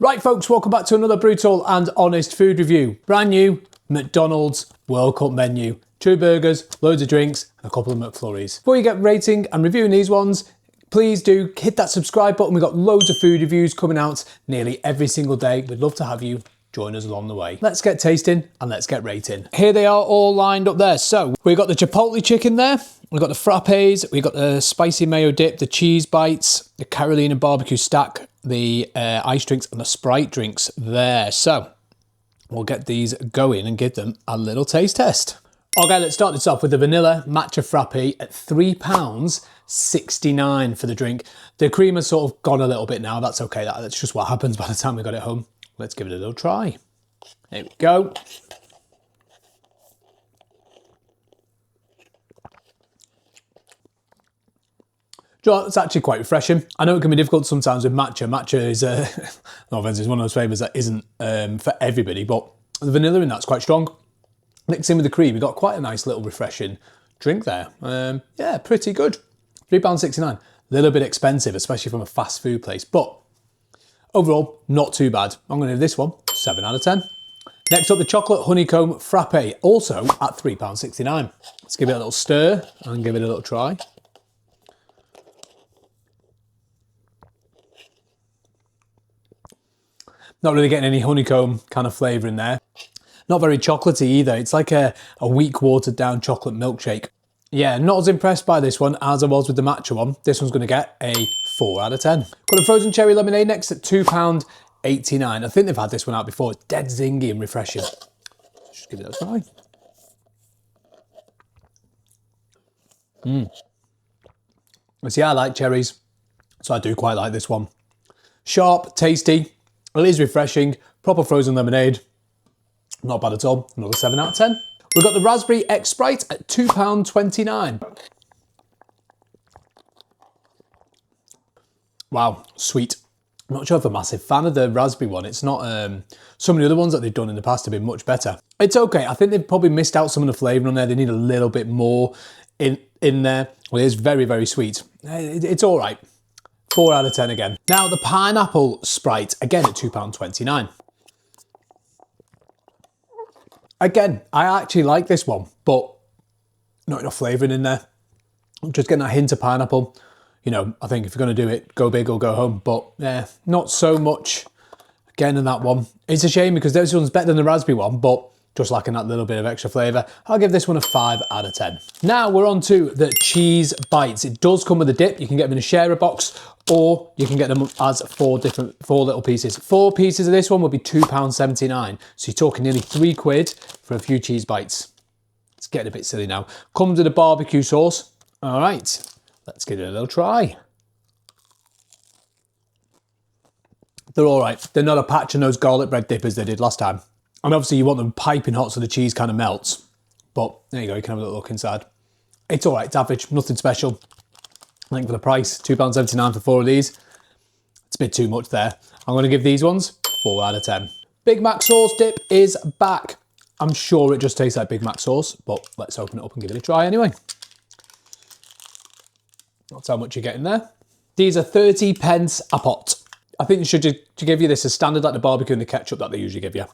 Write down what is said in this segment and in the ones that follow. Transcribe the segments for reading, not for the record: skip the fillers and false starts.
Right folks, welcome back to another brutal and honest food review. Brand new McDonald's World Cup menu. 2 burgers, loads of drinks, and a couple of McFlurries. Before you get rating and reviewing these ones, please do hit that subscribe button. We've got loads of food reviews coming out nearly every single day. We'd love to have you join us along the way. Let's get tasting and let's get rating. Here they are all lined up there. So we've got the Chipotle chicken there. We've got the frappes, we've got the spicy mayo dip, the cheese bites, the Carolina barbecue stack, the ice drinks and the Sprite drinks there. So we'll get these going and give them a little taste test. Okay, let's start this off with the vanilla matcha frappe at £3.69 for the drink. The cream has sort of gone a little bit now. That's okay. That's just what happens by the time we got it home. Let's give it a little try. There we go. It's actually quite refreshing. I know it can be difficult sometimes with matcha. Matcha is, no offense, it's one of those flavours that isn't for everybody, but the vanilla in that's quite strong. Mixed in with the cream, you've got quite a nice little refreshing drink there. Yeah, pretty good. £3.69. A little bit expensive, especially from a fast food place, but overall, not too bad. I'm going to give this one 7 out of 10. Next up, the chocolate honeycomb frappe, also at £3.69. Let's give it a little stir and give it a little try. Not really getting any honeycomb kind of flavour in there. Not very chocolatey either. It's like a weak watered down chocolate milkshake. Yeah, not as impressed by this one as I was with the matcha one. This one's going to get a 4 out of 10. Got a frozen cherry lemonade next at £2.89. I think they've had this one out before. It's dead zingy and refreshing. Just give it a try. See, I like cherries, so I do quite like this one. Sharp, tasty. It is refreshing. Proper frozen lemonade. Not bad at all. Another 7 out of 10. We've got the Raspberry X Sprite at £2.29. Wow, sweet. I'm not sure if I'm a massive fan of the raspberry one. It's not, some of the other ones that they've done in the past have been much better. It's okay. I think they've probably missed out some of the flavour on there. They need a little bit more in there. Well, it is very, very sweet. It's all right. 4 out of 10 again. Now the pineapple Sprite, again at £2.29. Again, I actually like this one, but not enough flavouring in there. I'm just getting that hint of pineapple. You know, I think if you're going to do it, go big or go home. But yeah, not so much again in that one. It's a shame because this one's better than the raspberry one, but just lacking that little bit of extra flavour. I'll give this one a 5 out of 10. Now we're on to the cheese bites. It does come with a dip. You can get them in a sharer box, or you can get them as 4 little pieces. 4 pieces of this one will be £2.79. So you're talking nearly £3 for a few cheese bites. It's getting a bit silly now. Comes with a barbecue sauce. All right, let's give it a little try. They're all right. They're not a patch on those garlic bread dippers they did last time. And obviously you want them piping hot so the cheese kind of melts. But there you go, you can have a little look inside. It's all right, it's average, nothing special. I think for the price, £2.79 for 4 of these, it's a bit too much there. I'm going to give these ones 4 out of 10. Big Mac sauce dip is back. I'm sure it just tastes like Big Mac sauce, but let's open it up and give it a try anyway. That's how much you're getting there. These are 30p a pot. I think they should give you this as standard, like the barbecue and the ketchup that they usually give you.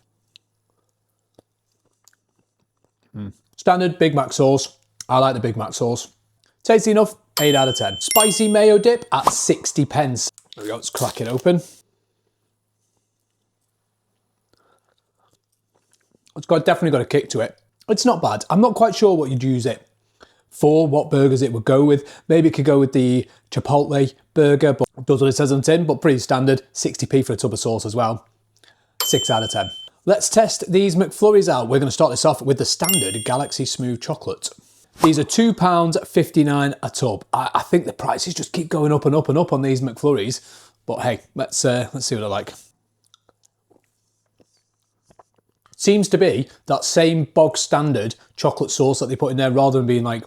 Standard Big Mac sauce. I like the Big Mac sauce. Tasty enough, 8 out of 10. Spicy mayo dip at 60p. There we go, let's crack it open. It's definitely got a kick to it. It's not bad. I'm not quite sure what you'd use it for, what burgers it would go with. Maybe it could go with the Chipotle burger, but it does what it says on the tin, but pretty standard. 60p for a tub of sauce as well. 6 out of 10. Let's test these McFlurries out. We're going to start this off with the standard Galaxy Smooth Chocolate. These are £2.59 a tub. I think the prices just keep going up and up and up on these McFlurries. But hey, let's see what they're like. Seems to be that same bog standard chocolate sauce that they put in there rather than being like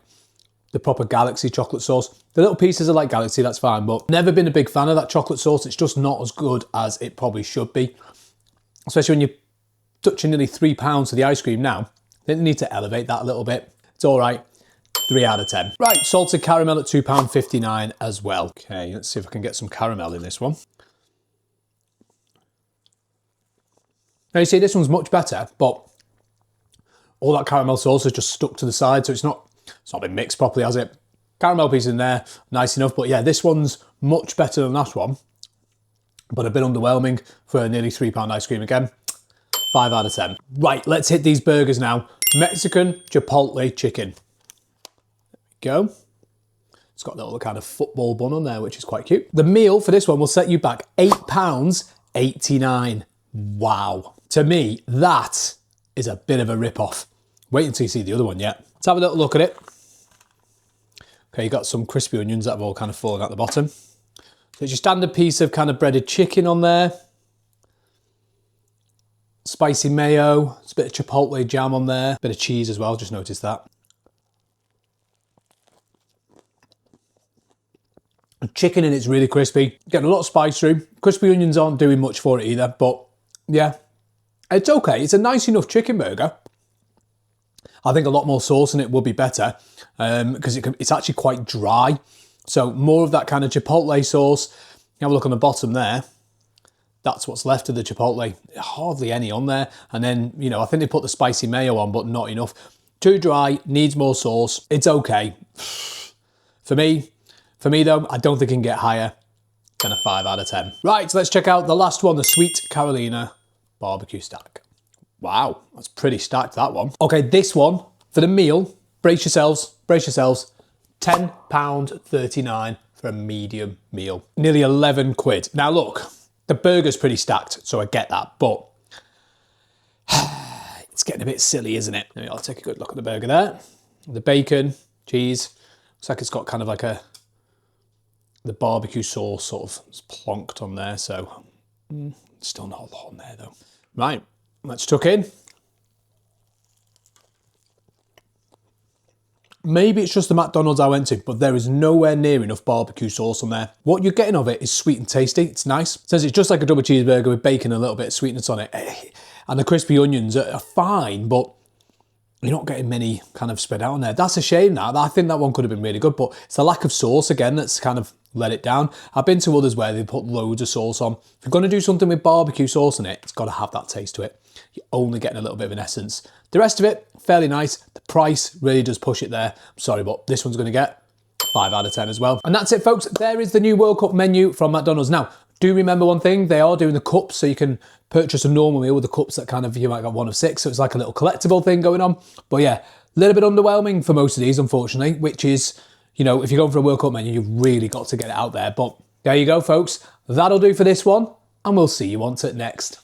the proper Galaxy chocolate sauce. The little pieces are like Galaxy, that's fine, but never been a big fan of that chocolate sauce. It's just not as good as it probably should be. Especially when you're touching nearly £3 for the ice cream now. I think they need to elevate that a little bit. It's all right. 3 out of 10. Right, salted caramel at £2.59 as well. Okay, let's see if I can get some caramel in this one. Now you see this one's much better, but all that caramel sauce has just stuck to the side, so it's not been mixed properly, has it? Caramel piece in there, nice enough, but yeah, this one's much better than that one, but a bit underwhelming for a nearly £3 ice cream again. 5 out of 10. Right, let's hit these burgers now. Mexican Chipotle chicken. There we go. It's got a little kind of football bun on there, which is quite cute. The meal for this one will set you back £8.89. Wow. To me, that is a bit of a rip-off. Wait until you see the other one yet. Let's have a little look at it. Okay, you got some crispy onions that have all kind of fallen at the bottom. So it's your standard piece of kind of breaded chicken on there. Spicy mayo, it's a bit of chipotle jam on there. Bit of cheese as well, just noticed that. The chicken in it's really crispy. Getting a lot of spice through. Crispy onions aren't doing much for it either, but yeah, it's okay. It's a nice enough chicken burger. I think a lot more sauce in it would be better because it's actually quite dry. So more of that kind of chipotle sauce. Have a look on the bottom there. That's what's left of the chipotle. Hardly any on there. And then, you know, I think they put the spicy mayo on, but not enough. Too dry, needs more sauce. It's okay. For me though, I don't think it can get higher than a 5 out of 10. Right, so let's check out the last one, the Sweet Carolina barbecue stack. Wow, that's pretty stacked, that one. Okay, this one, for the meal, brace yourselves, £10.39 for a medium meal. Nearly 11 quid. Now look, the burger's pretty stacked, so I get that, but it's getting a bit silly, isn't it? Maybe I'll take a good look at the burger there. The bacon, cheese, looks like it's got kind of like the barbecue sauce sort of plonked on there, so still not a lot on there though. Right, let's tuck in. Maybe it's just the McDonald's I went to, but there is nowhere near enough barbecue sauce on there. What you're getting of it is sweet and tasty. It's nice. It says it's just like a double cheeseburger with bacon and a little bit of sweetness on it. And the crispy onions are fine, but you're not getting many kind of spread out on there. That's a shame now. I think that one could have been really good, but it's the lack of sauce again that's kind of let it down. I've been to others where they put loads of sauce on. If you're going to do something with barbecue sauce in it, it's got to have that taste to it. You're only getting a little bit of an essence. The rest of it, fairly nice. The price really does push it there. I'm sorry, but this one's going to get 5 out of 10 as well. And that's it, folks. There is the new World Cup menu from McDonald's. Now, do remember one thing, they are doing the cups, so you can purchase a normal meal with the cups that kind of, you might get one of 6, so it's like a little collectible thing going on. But yeah, a little bit underwhelming for most of these, unfortunately, which is, you know, if you're going for a World Cup menu, you've really got to get it out there. But there you go, folks. That'll do for this one, and we'll see you on to it next.